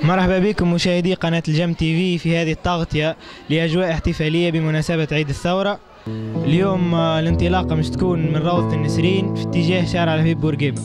مرحبا بكم مشاهدي قناة الجم تي في هذه التغطية لأجواء احتفالية بمناسبة عيد الثورة. اليوم الانطلاقة مش تكون من روضة النسرين في اتجاه شارع لبيب بورقيبة.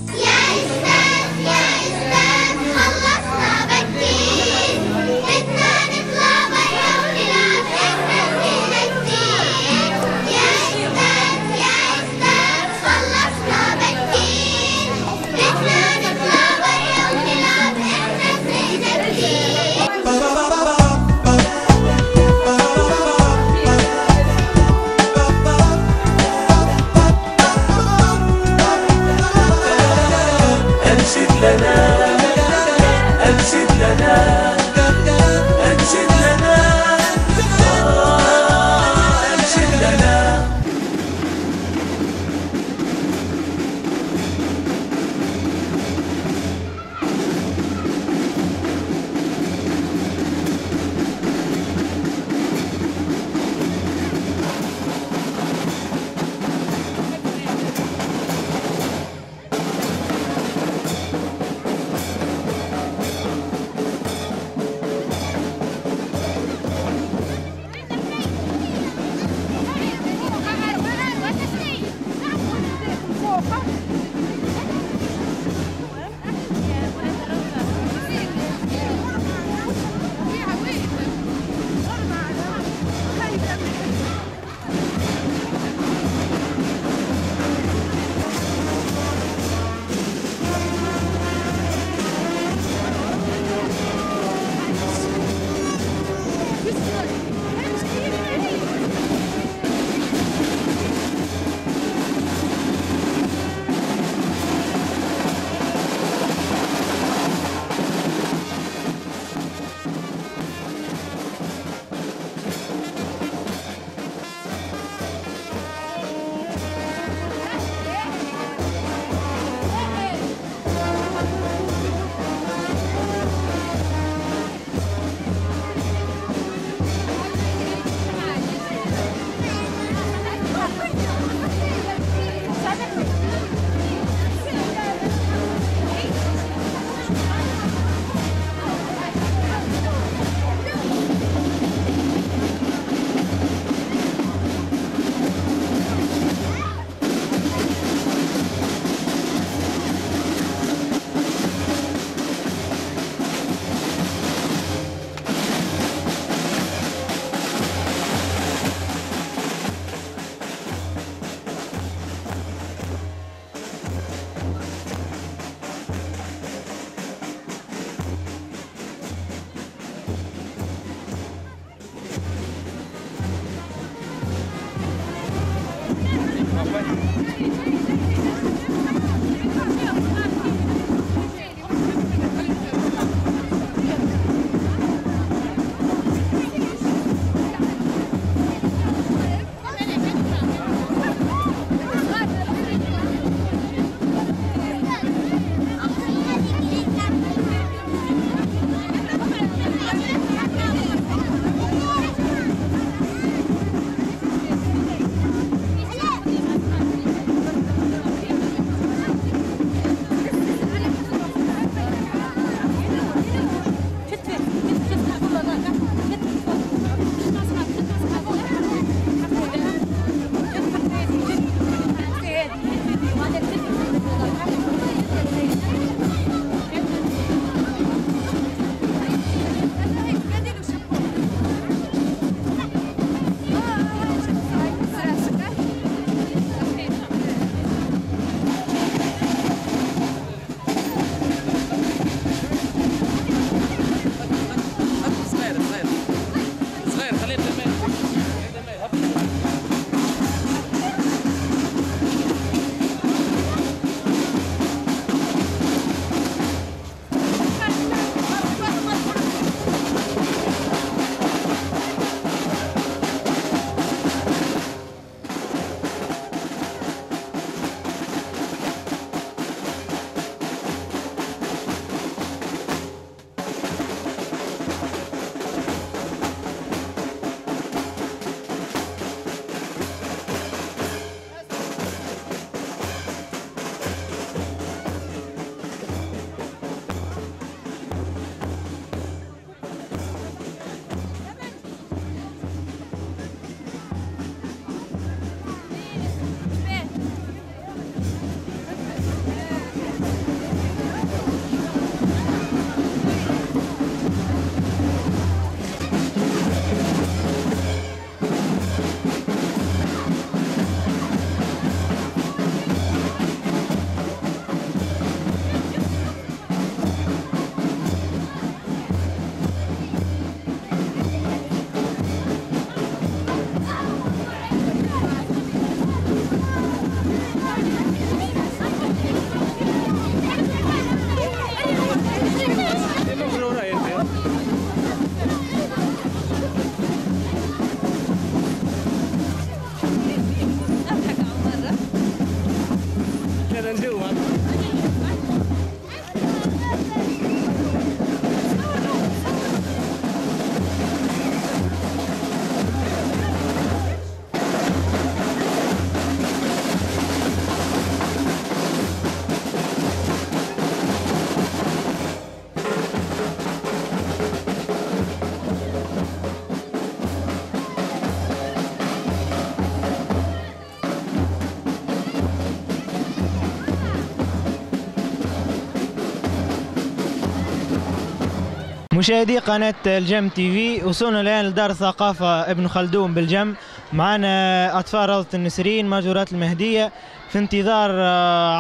مشاهدي قناة الجم تي في، وصلنا الآن لدار الثقافة ابن خلدون بالجم. معنا أطفال روضة النسرين ماجورات المهدية في انتظار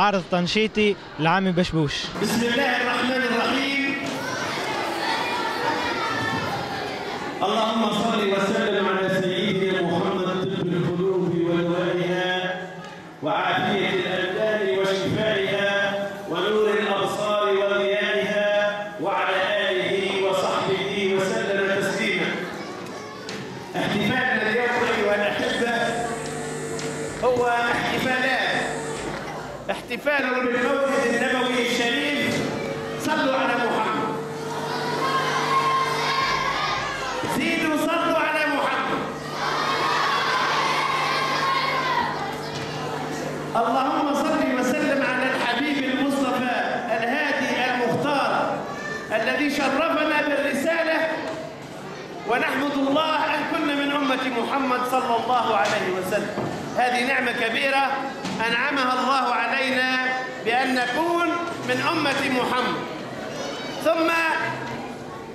عرض تنشيطي لعمي بشبوش. بسم الله الرحمن الرحيم. اللهم صل وسلم على سيدنا محمد طب القلوب ودوائها وعافية الأبدان وشفائها ونور الأبصار وضيائها وعلى آله وصحبه وسلم تسليما. احتفالنا اليوم أيها الأحبة هو احتفال بالمولد النبوي الشريف. صلوا على محمد، زيدوا صلوا على محمد. اللهم صل وسلم على الحبيب المصطفى الهادي المختار الذي شرفنا بالرسالة، ونحمد الله أن كنا من أمة محمد صلى الله عليه وسلم. هذه نعمة كبيرة أنعمها الله علينا بأن نكون من أمة محمد. ثم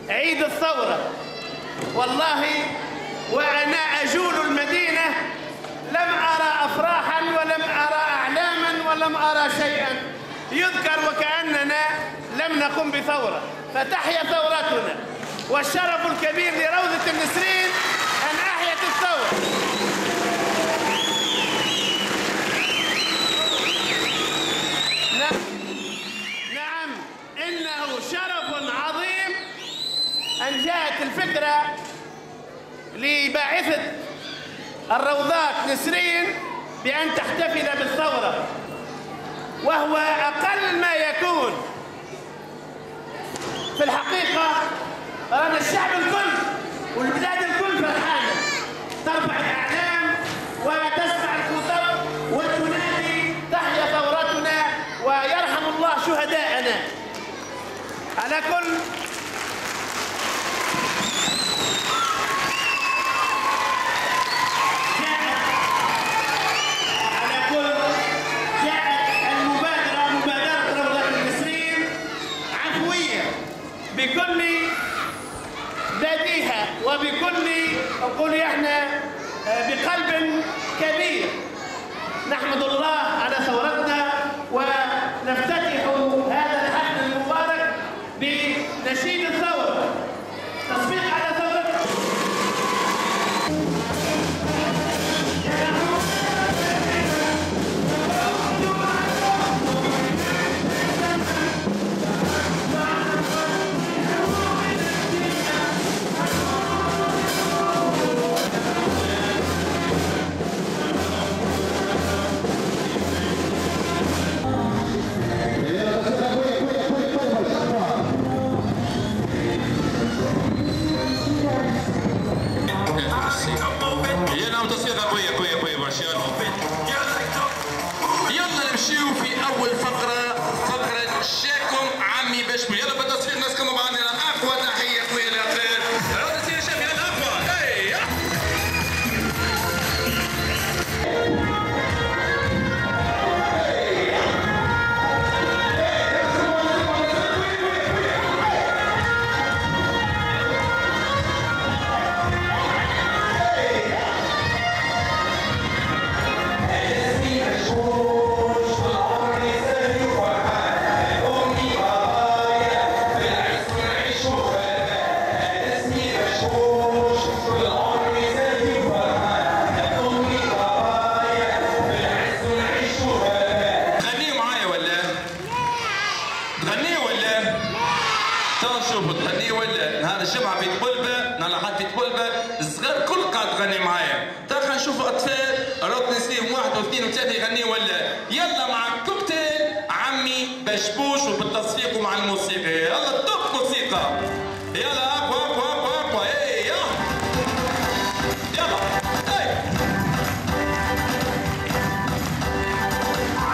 عيد الثورة، والله وأنا أجول المدينة لم أرى أفراحا ولم أرى أعلاما ولم أرى شيئا يذكر وكأننا لم نقم بثورة. فتحيا ثورتنا، والشرف الكبير لروضة النسرين أن أحيت الثورة. نعم، إنه شرف عظيم أن جاءت الفكرة لباعثة الروضات نسرين بأن تحتفل بالثورة، وهو أقل ما يكون. في الحقيقة أنا الشعب الكل والبلاد الكل فرحانة، ترفع الأعلام وتسمع الخطب وتنادي تحيا ثورتنا ويرحم الله شهداءنا. على كل جاءت مبادرة روضة النسرين عفوية بكل بديهة وبكل أقول احنا بقلب كبير. نحمد الله على ثورتنا ونفتتح هذا الحفل المبارك بنشيد الثورة، تصفيق على ثورتنا. يلا نمشيو في اول فقره، فقره شاكم عمي بشبوش. يلا بالتصفيق الناس كلهم معنا. اقوى تحيه خويا الاخير يلا سير شاف يا الاقوى. الجمعة في طبلبة، نلعب في طبلبة، الصغار كل قاعد تغني معايا. خلينا نشوف أطفال روضة نسرين واحد واثنين وثلاثة يغنيوا ولا. يلا مع كوكتيل عمي بشبوش وبالتصفيق ومع الموسيقى. يلا توب موسيقى. يلا أقوى أقوى أقوى أقوى. إيه يلا. يلا. إيه.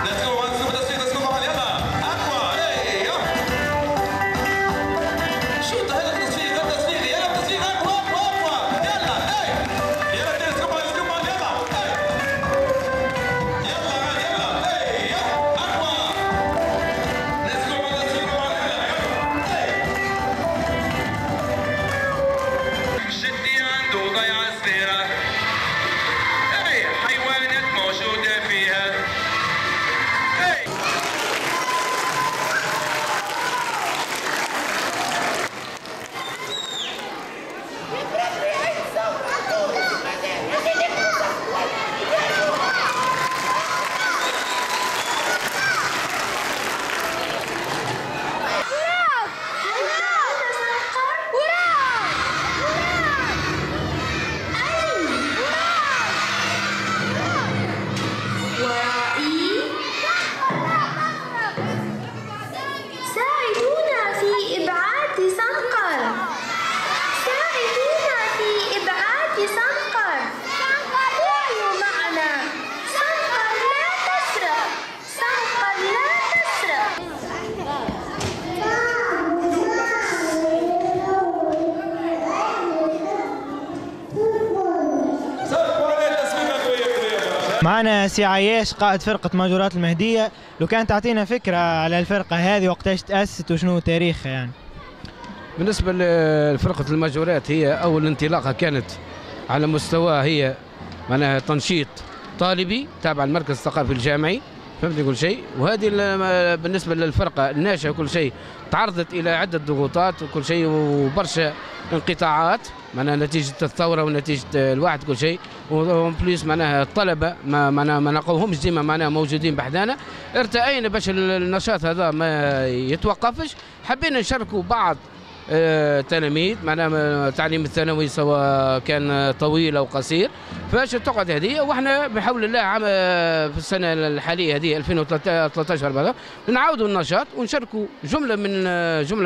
Let's go once more بالتصفيق. Let's go معا. يلا أقوى. إيه يلا. شو ده هذا التصفيق؟ هذا التصفيق. يلا التصفيق أقوى أقوى أقوى. يلا. إيه. يلا let's go معا. Let's go معا. يلا. إيه. يلا يلا. إيه يلا. أقوى. Let's go معا. Let's go معا. يلا. إيه. فيها، أي حيوانات موجودة فيها. معنا سي عياش قائد فرقة ماجورات المهدية، لو كان تعطينا فكرة على الفرقة هذه وقتاش تأسست وشنو تاريخها يعني. بالنسبة لفرقة الماجورات هي أول انطلاقة كانت على مستوى هي معناها تنشيط طالبي تابع المركز الثقافي الجامعي، فهمتني كل شيء. وهذه بالنسبة للفرقة الناشئة كل شيء تعرضت إلى عدة ضغوطات وكل شيء وبرشا انقطاعات معناها نتيجة الثورة ونتيجة الواحد كل شيء، وبليس معناها الطلبة ما نلقوهمش ديما معناها موجودين بحدانا. ارتأينا باش النشاط هذا ما يتوقفش، حبينا نشاركوا بعض تلاميذ معناها التعليم الثانوي سواء كان طويل او قصير، فاش تقعد هذه واحنا بحول الله عام في السنه الحاليه هذه 2013 نعاودوا النشاط ونشاركوا جمله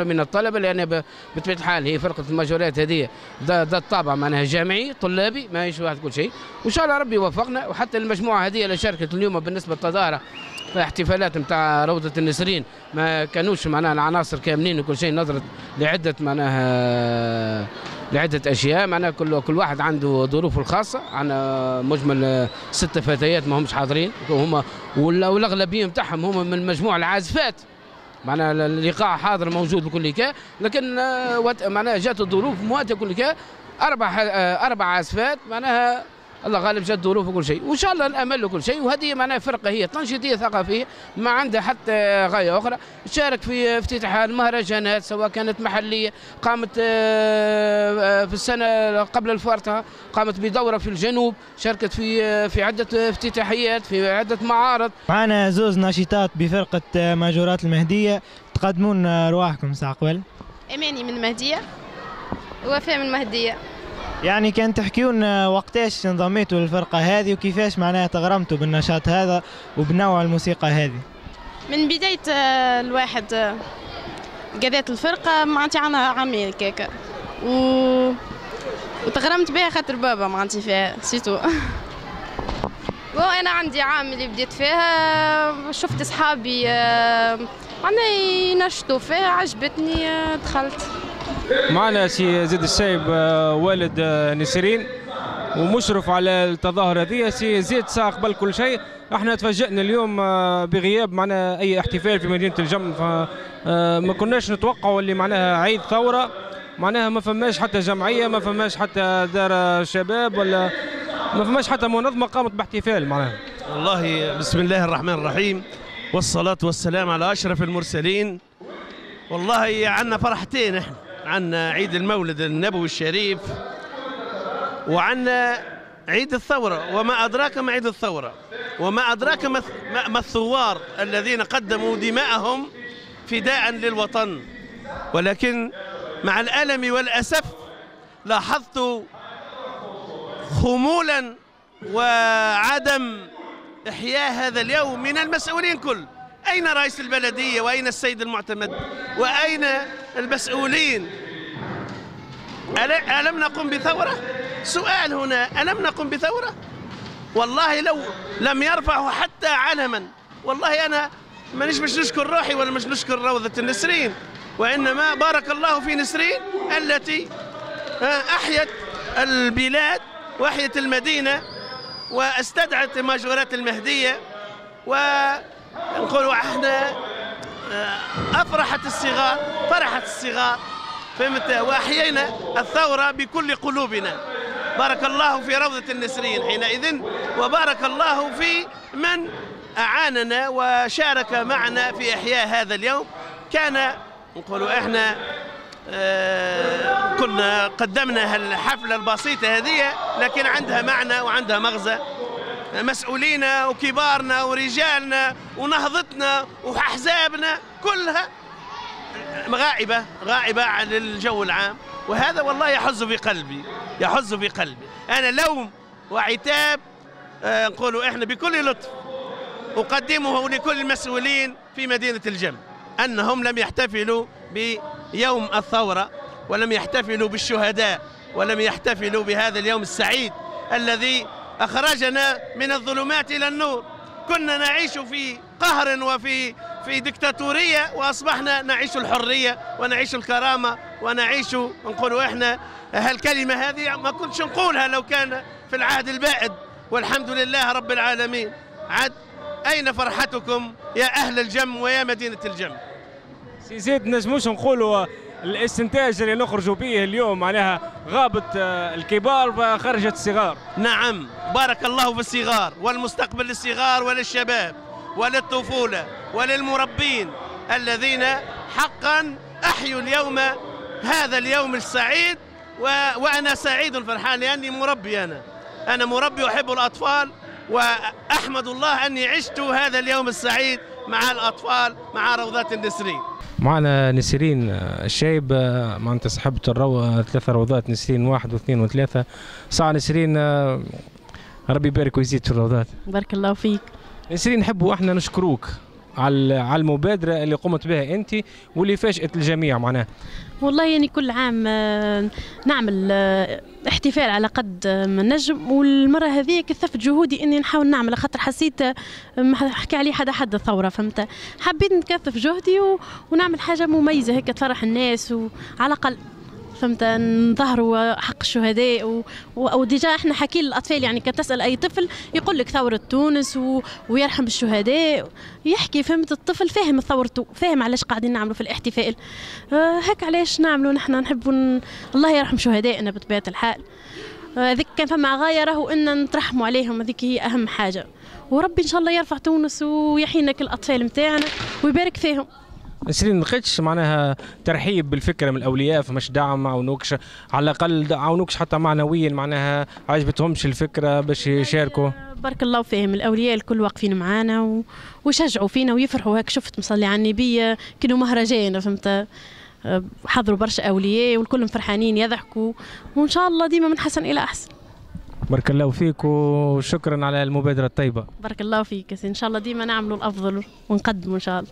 من الطلبه، لان بطبيعه الحال هي فرقه الماجورات هذه ذات الطابع معناها جامعي طلابي ماهيش واحد كل شيء، وان شاء الله ربي يوفقنا. وحتى المجموعه هذه اللي شاركت اليوم بالنسبه للتظاهره احتفالات نتاع روضة النسرين ما كانوش معناها العناصر كاملين وكل شيء، نظرت لعدة معناها لعدة أشياء معناها كل واحد عنده ظروفه الخاصة. عندنا مجمل 6 فتيات ما همش حاضرين وهم والأغلبية نتاعهم هم من مجموع العازفات، معناها اللقاء حاضر موجود بكل كا، لكن معناها جات الظروف مواتية كل كا، 4 عازفات معناها الله غالب جات ظروف وكل شيء، وان شاء الله الامل وكل شيء. وهذه معناها فرقه هي تنشيطيه ثقافيه ما عندها حتى غايه اخرى، تشارك في افتتاح المهرجانات سواء كانت محليه، قامت في السنه قبل الفارطه قامت بدوره في الجنوب، شاركت في عده افتتاحيات في عده معارض. معنا زوز ناشطات بفرقه ماجورات المهديه، تقدمون رواحكم ساعه قبل. اماني من المهديه، وفاء من المهديه. يعني كان تحكيون وقتاش انضميتوا للفرقة هذه وكيفاش معناها تغرمتوا بالنشاط هذا وبنوع الموسيقى هذه؟ من بداية الواحد قضيت الفرقة معناتها عنا عامي هكاكا وتغرمت بها خاطر بابا معناتها فيها سيتو. وأنا عندي عام اللي بديت فيها، شفت أصحابي معناها ينشطوا فيها عجبتني دخلت. معنا سي زيد السايب والد نسرين ومشرف على التظاهرة هذه. سي زيد ساعة قبل كل شيء احنا تفاجئنا اليوم بغياب معنا اي احتفال في مدينة الجم، فما كناش نتوقعوا اللي معناها عيد ثورة معناها ما فماش حتى جمعية، ما فماش حتى دار شباب ولا ما فماش حتى منظمة قامت باحتفال معناها. والله بسم الله الرحمن الرحيم والصلاة والسلام على أشرف المرسلين. والله عندنا فرحتين، احنا عندنا عيد المولد النبوي الشريف وعندنا عيد الثورة، وما أدراك ما عيد الثورة، وما أدراك ما الثوار الذين قدموا دماءهم فداء للوطن. ولكن مع الألم والأسف لاحظت خمولا وعدم إحياء هذا اليوم من المسؤولين كل. أين رئيس البلدية وأين السيد المعتمد وأين المسؤولين؟ ألم نقم بثورة؟ سؤال هنا، ألم نقم بثورة؟ والله لو لم يرفعوا حتى علما، والله أنا مانيش مش نشكر روحي ولا مش نشكر روضة النسرين، وإنما بارك الله في نسرين التي أحيت البلاد وأحيت المدينة واستدعت ماجورات المهدية، ونقولوا احنا فرحت الصغار فهمت، واحيينا الثورة بكل قلوبنا. بارك الله في روضة النسرين حينئذ، وبارك الله في من أعاننا وشارك معنا في إحياء هذا اليوم. كان نقولوا إحنا كنا قدمنا الحفلة البسيطة هذه، لكن عندها معنى وعندها مغزى. مسؤولينا وكبارنا ورجالنا ونهضتنا وأحزابنا كلها غائبة عن الجو العام، وهذا والله يحز في قلبي، يحز في قلبي. أنا لوم وعتاب نقولوا إحنا بكل لطف أقدمه لكل المسؤولين في مدينة الجم، أنهم لم يحتفلوا بيوم الثورة، ولم يحتفلوا بالشهداء، ولم يحتفلوا بهذا اليوم السعيد الذي أخرجنا من الظلمات إلى النور. كنا نعيش في قهر وفي ديكتاتورية، وأصبحنا نعيش الحرية ونعيش الكرامة ونعيش نقولوا إحنا هالكلمة هذه ما كنتش نقولها لو كان في العهد البائد، والحمد لله رب العالمين. عد أين فرحتكم يا أهل الجم ويا مدينة الجم؟ سي زيد، نجموش نقولوا الاستنتاج اللي نخرجوا به اليوم معناها غابت الكبار وخرجت الصغار. نعم، بارك الله في الصغار، والمستقبل للصغار وللشباب وللطفولة وللمربين الذين حقا أحيوا اليوم هذا اليوم السعيد. وأنا سعيد فرحان لأني مربي، أنا مربي وأحب الأطفال، وأحمد الله أني عشت هذا اليوم السعيد مع الأطفال مع روضات النسرين. معنا نسرين الشايب، معناتها صاحبة ثلاثة روضات نسرين 1 و2 و3. ساعة نسرين، ربي يبارك ويزيد في الروضات. بارك الله فيك. نسرين، نحبوا احنا نشكروك على المبادرة اللي قمت بها أنت واللي فاجأت الجميع معناها. والله يعني كل عام نعمل احتفال على قد ما نجم، والمرة هذه كثفت جهودي اني نحاول نعمل، خاطر حسيت ما حكى عليه حد الثورة، فهمت؟ حبيت نكثف جهدي ونعمل حاجة مميزة هيك تفرح الناس، وعلى الأقل فهمت نظهروا حق الشهداء. وديجا احنا حكي للاطفال، يعني كان تسال اي طفل يقول لك ثوره تونس ويرحم الشهداء، يحكي فهمت الطفل فاهم ثورته، فاهم علاش قاعدين نعملوا في الاحتفال. هيك علاش نعملوا نحن نحبوا الله يرحم شهدائنا بطبيعه الحال. هذيك كان فما غايه راهو ان نترحموا عليهم، هذيك هي اهم حاجه. وربي ان شاء الله يرفع تونس ويحيينا كل الاطفال نتاعنا ويبارك فيهم. نسرين، لقيتش معناها ترحيب بالفكره من الاولياء؟ فماش دعم ما عاونوكش على الاقل، عاونوكش حتى معنويا معناها عجبتهمش الفكره باش يشاركوا؟ بارك الله فيهم، الاولياء الكل واقفين معانا ويشجعوا فينا ويفرحوا. هيك شفت مصلي على النبي كانوا مهرجان، فهمت؟ حضروا برشا اولياء والكل فرحانين يضحكوا، وان شاء الله ديما من حسن الى احسن. بارك الله فيك وشكرا على المبادره الطيبه. بارك الله فيك، ان شاء الله ديما نعملوا الافضل ونقدموا ان شاء الله.